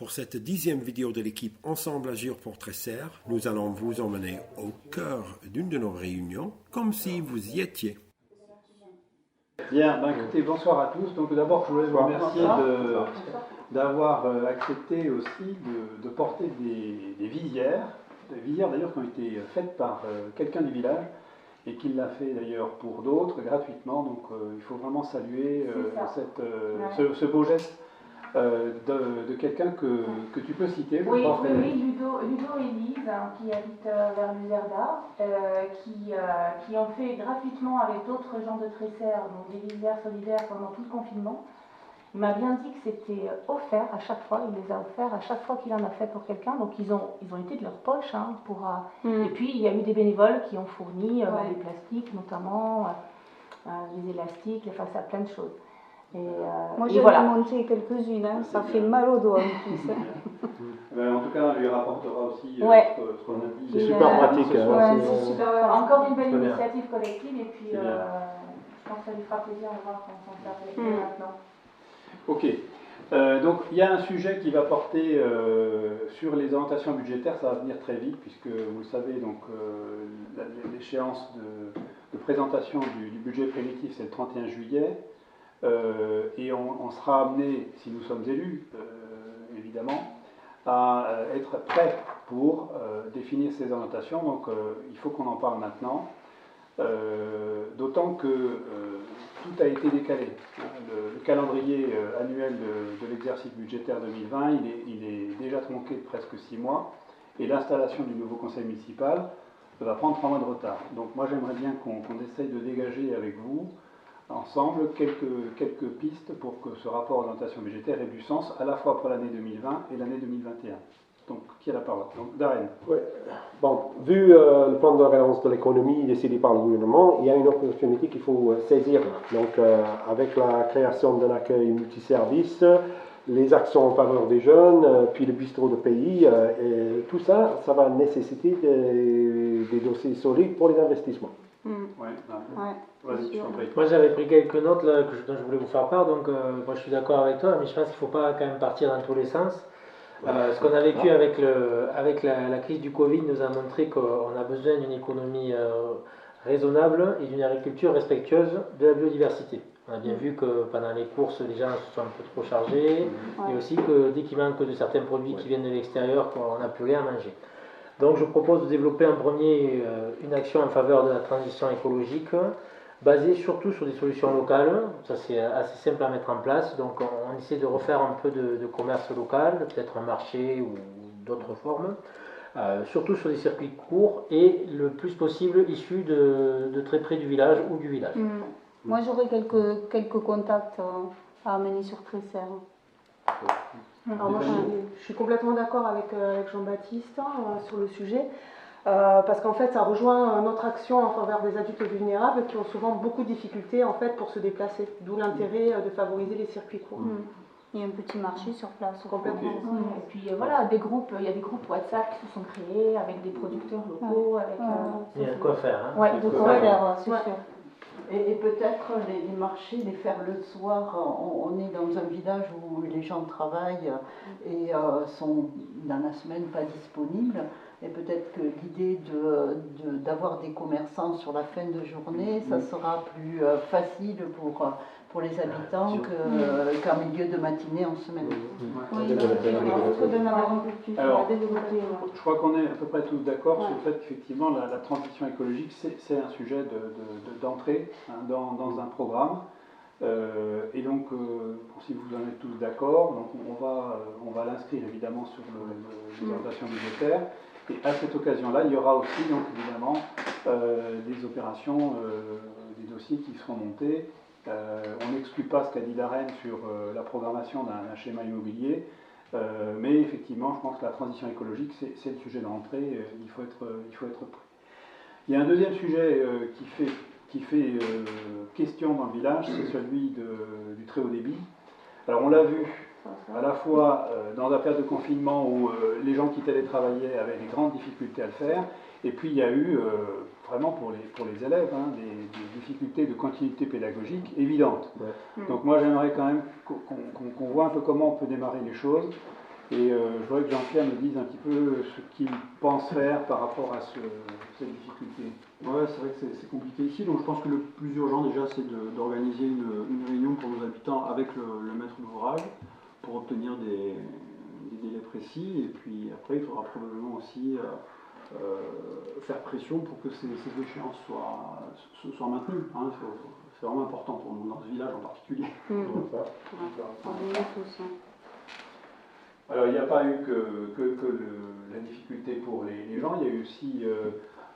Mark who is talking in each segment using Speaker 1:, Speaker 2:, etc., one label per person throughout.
Speaker 1: Pour cette 10e vidéo de l'équipe Ensemble Agir pour Tresser, nous allons vous emmener au cœur d'une de nos réunions, comme si vous y étiez.
Speaker 2: Bien, écoutez, bonsoir à tous. Donc d'abord, je voulais vous remercier d'avoir accepté aussi de porter des visières d'ailleurs qui ont été faites par quelqu'un du village et qui l'a fait d'ailleurs pour d'autres gratuitement. Donc il faut vraiment saluer ce beau geste de quelqu'un que tu peux citer.
Speaker 3: Oui, Ludo et Lise, qui habitent vers Luzerda, qui ont fait gratuitement avec d'autres gens de Tresser, donc des visières solidaires pendant tout le confinement. Il m'a bien dit que c'était offert à chaque fois, il les a offerts à chaque fois qu'il en a fait pour quelqu'un, donc ils ont été de leur poche. Et puis il y a eu des bénévoles qui ont fourni des plastiques notamment, des élastiques, enfin ça, plein de choses.
Speaker 4: Moi j'ai monté quelques-unes, ça fait mal aux doigts en plus.
Speaker 2: En tout cas, on lui rapportera aussi ce qu'on a dit.
Speaker 1: C'est super pratique.
Speaker 3: C'est super, encore une belle initiative collective et puis je pense que ça lui fera plaisir de voir qu'on s'en sert maintenant.
Speaker 2: Ok. Donc il y a un sujet qui va porter sur les orientations budgétaires, ça va venir très vite puisque vous le savez, donc l'échéance de présentation du budget primitif c'est le 31 juillet. Et on sera amené, si nous sommes élus, évidemment, à être prêts pour définir ces orientations. Donc il faut qu'on en parle maintenant, d'autant que tout a été décalé. Le calendrier annuel de l'exercice budgétaire 2020, il est déjà tronqué de presque 6 mois, et l'installation du nouveau conseil municipal va prendre 3 mois de retard. Donc moi j'aimerais bien qu'on essaye de dégager avec vous ensemble quelques pistes pour que ce rapport d'orientation budgétaire ait du sens à la fois pour l'année 2020 et l'année 2021. Donc, qui a la parole? Donc, Darren.
Speaker 5: Oui. Bon, vu le plan de relance de l'économie décidé par le gouvernement, il y a une opportunité qu'il faut saisir. Donc, avec la création d'un accueil multiservice, les actions en faveur des jeunes, puis le bistrot de pays, et tout ça, ça va nécessiter des dossiers solides pour les investissements.
Speaker 2: Vas-y,
Speaker 6: moi j'avais pris quelques notes là, dont je voulais vous faire part, donc moi je suis d'accord avec toi, mais je pense qu'il ne faut pas quand même partir dans tous les sens. Ce qu'on a vécu avec la crise du Covid nous a montré qu'on a besoin d'une économie raisonnable et d'une agriculture respectueuse de la biodiversité. On a bien vu que pendant les courses, les gens se sont un peu trop chargés, et aussi que dès qu'il manque de certains produits qui viennent de l'extérieur, on n'a plus rien à manger. Donc je propose de développer en premier une action en faveur de la transition écologique, basée surtout sur des solutions locales. Ça c'est assez simple à mettre en place, donc on essaie de refaire un peu de commerce local, peut-être un marché ou d'autres formes, surtout sur des circuits courts et le plus possible issus de très près du village ou du village.
Speaker 4: Moi j'aurais quelques contacts à amener sur Tresser.
Speaker 7: Alors moi je suis complètement d'accord avec Jean-Baptiste sur le sujet, parce qu'en fait ça rejoint notre action en faveur des adultes vulnérables qui ont souvent beaucoup de difficultés en fait pour se déplacer, d'où l'intérêt de favoriser les circuits courts.
Speaker 4: Il y a un petit marché sur place.
Speaker 7: Complètement.
Speaker 3: Et puis voilà, il y a des groupes WhatsApp qui se sont créés avec des producteurs locaux.
Speaker 6: Il y a de quoi faire.
Speaker 3: Oui,
Speaker 4: de quoi faire, c'est sûr.
Speaker 8: Et peut-être les marchés, les faire le soir, on est dans un village où les gens travaillent et sont dans la semaine pas disponibles. Et peut-être que l'idée d'avoir des commerçants sur la fin de journée, ça sera plus facile pour les habitants qu'en milieu de matinée en semaine.
Speaker 2: Alors, je crois qu'on est à peu près tous d'accord sur le fait qu'effectivement la transition écologique c'est un sujet d'entrée dans un programme. Et donc, si vous en êtes tous d'accord, donc on va l'inscrire évidemment sur l'orientation budgétaire. Et à cette occasion-là, il y aura aussi donc évidemment des opérations, des dossiers qui seront montés. On n'exclut pas ce qu'a dit Darren sur la programmation d'un schéma immobilier, mais effectivement, je pense que la transition écologique, c'est le sujet d'entrée. Il faut être prêt. Il y a un deuxième sujet qui fait question dans le village, c'est celui du très haut débit. Alors on l'a vu à la fois dans la période de confinement où les gens qui télétravaillaient avaient des grandes difficultés à le faire, et puis il y a eu vraiment pour les élèves des difficultés de continuité pédagogique évidentes. Donc moi j'aimerais quand même qu'on voit un peu comment on peut démarrer les choses. Et je voudrais que Jean-Pierre me dise un petit peu ce qu'il pense faire par rapport à cette difficulté.
Speaker 9: Ouais, c'est vrai que c'est compliqué ici, donc je pense que le plus urgent déjà c'est d'organiser une réunion pour nos habitants avec le maître d'ouvrage pour obtenir des délais précis, et puis après il faudra probablement aussi faire pression pour que ces échéances soient maintenues. Hein. C'est vraiment important pour nous, dans ce village en particulier.
Speaker 2: Alors il n'y a pas eu que la difficulté pour les gens, il y a eu aussi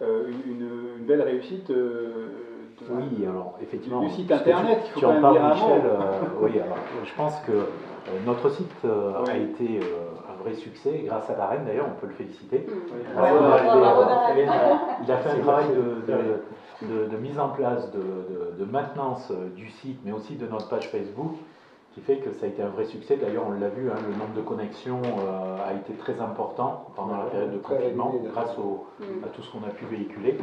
Speaker 2: une belle réussite
Speaker 10: oui, alors effectivement,
Speaker 2: du site internet.
Speaker 10: Tu en parles, Michel. Oui, alors je pense que notre site a été un vrai succès, grâce à la reine d'ailleurs, on peut le féliciter. Il a fait un travail de mise en place, de maintenance du site, mais aussi de notre page Facebook, qui fait que ça a été un vrai succès. D'ailleurs, on l'a vu, le nombre de connexions a été très important pendant la période de confinement, grâce à tout ce qu'on a pu véhiculer.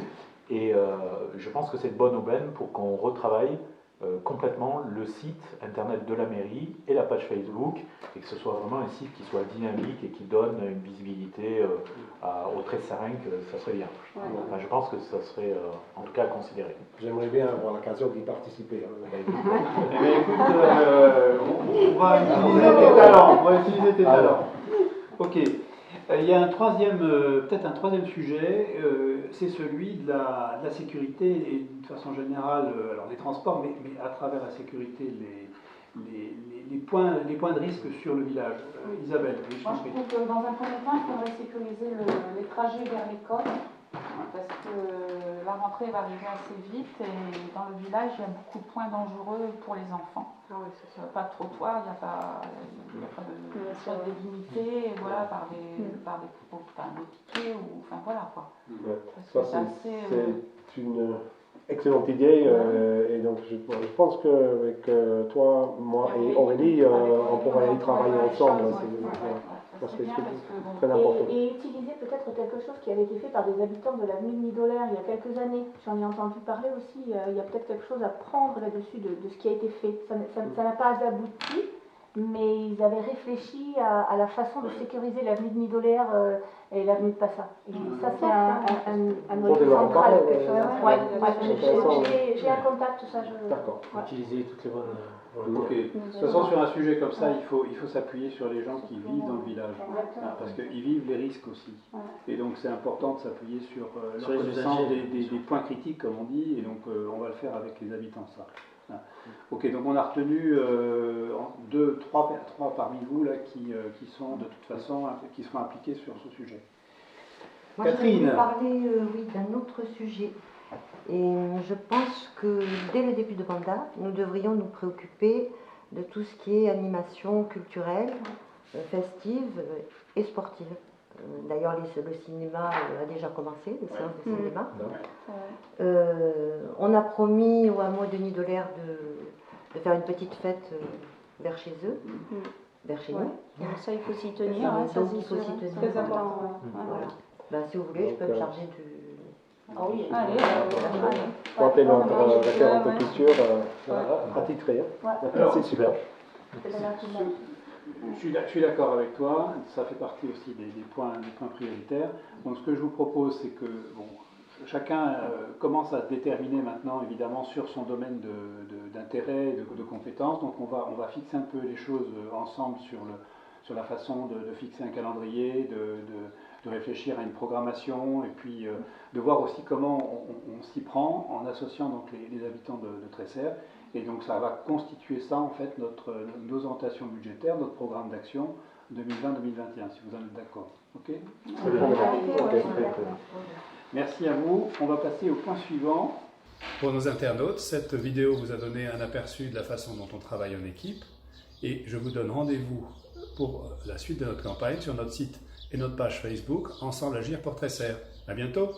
Speaker 10: Et je pense que c'est de bonne aubaine pour qu'on retravaille complètement le site internet de la mairie et la page Facebook, et que ce soit vraiment un site qui soit dynamique et qui donne une visibilité aux très sereins, que ça serait bien. Enfin, je pense que ça serait en tout cas à considérer.
Speaker 5: J'aimerais bien avoir l'occasion d'y participer.
Speaker 2: Mais écoute, on va utiliser tes talents. Ok. Il y a peut-être un troisième sujet, c'est celui de la sécurité et de façon générale, alors des transports, mais à travers la sécurité, les points de risque sur le village. Isabelle, oui, je
Speaker 3: Moi, je trouve que dans un premier temps, il faudrait sécuriser les trajets vers l'école, parce que la rentrée va arriver assez vite et dans le village, il y a beaucoup de points dangereux pour les enfants. Pas de trottoir, il n'y a pas de dignité, voilà, par des tickets, ou enfin voilà quoi.
Speaker 5: C'est une excellente idée, et donc je pense qu'avec toi, moi et Aurélie, on pourrait y travailler ensemble. C'est très important.
Speaker 3: Et utiliser peut-être quelque chose qui avait été fait par des habitants de l'avenue de Nidolaire il y a quelques années. J'en ai entendu parler aussi. Il y a peut-être quelque chose à prendre là-dessus de ce qui a été fait. Ça n'a pas abouti, mais ils avaient réfléchi à la façon de sécuriser l'avenue de Nidolaire et l'avenue de Passat. Et ça, c'est un modèle central. J'ai un contact, tout ça.
Speaker 5: D'accord.
Speaker 6: Utiliser toutes les bonnes.
Speaker 2: Okay. De toute façon, sur un sujet comme ça, il faut s'appuyer sur les gens qui vivent dans le village, parce qu'ils vivent les risques aussi. Et donc c'est important de s'appuyer sur leur connaissance des points critiques, comme on dit, et donc on va le faire avec les habitants, ça. Ok, donc on a retenu trois parmi vous là, qui sont de toute façon qui seront impliqués sur ce sujet.
Speaker 11: Moi,
Speaker 2: Catherine.
Speaker 11: je vais vous parler d'un autre sujet. Et je pense que dès le début de mandat, nous devrions nous préoccuper de tout ce qui est animation culturelle, festive et sportive. D'ailleurs, le cinéma a déjà commencé, les séances de cinéma. On a promis au hameau de Nidolaire de faire une petite fête vers chez eux, vers chez nous.
Speaker 4: Ça, il faut s'y tenir.
Speaker 11: Donc, il faut s'y tenir.
Speaker 4: C'est très important.
Speaker 11: Ben, si vous voulez, je peux me charger de...
Speaker 3: Ah oui,
Speaker 4: allez.
Speaker 5: Toi, tu es notre référente culture attitrée. C'est super.
Speaker 2: Je suis d'accord avec toi, ça fait partie aussi des points prioritaires. Donc ce que je vous propose, c'est que chacun commence à déterminer maintenant, évidemment, sur son domaine d'intérêt, de compétences. Donc on va fixer un peu les choses ensemble sur la façon de fixer un calendrier, de réfléchir à une programmation, et puis de voir aussi comment on s'y prend en associant donc les habitants de Tresserre. Et donc ça va constituer ça en fait nos orientations budgétaires, notre programme d'action 2020-2021, si vous en êtes d'accord. Ok ? Merci à vous. On va passer au point suivant. Pour nos internautes, cette vidéo vous a donné un aperçu de la façon dont on travaille en équipe, et je vous donne rendez-vous pour la suite de notre campagne sur notre site et notre page Facebook Ensemble Agir pour Tresserre. À bientôt.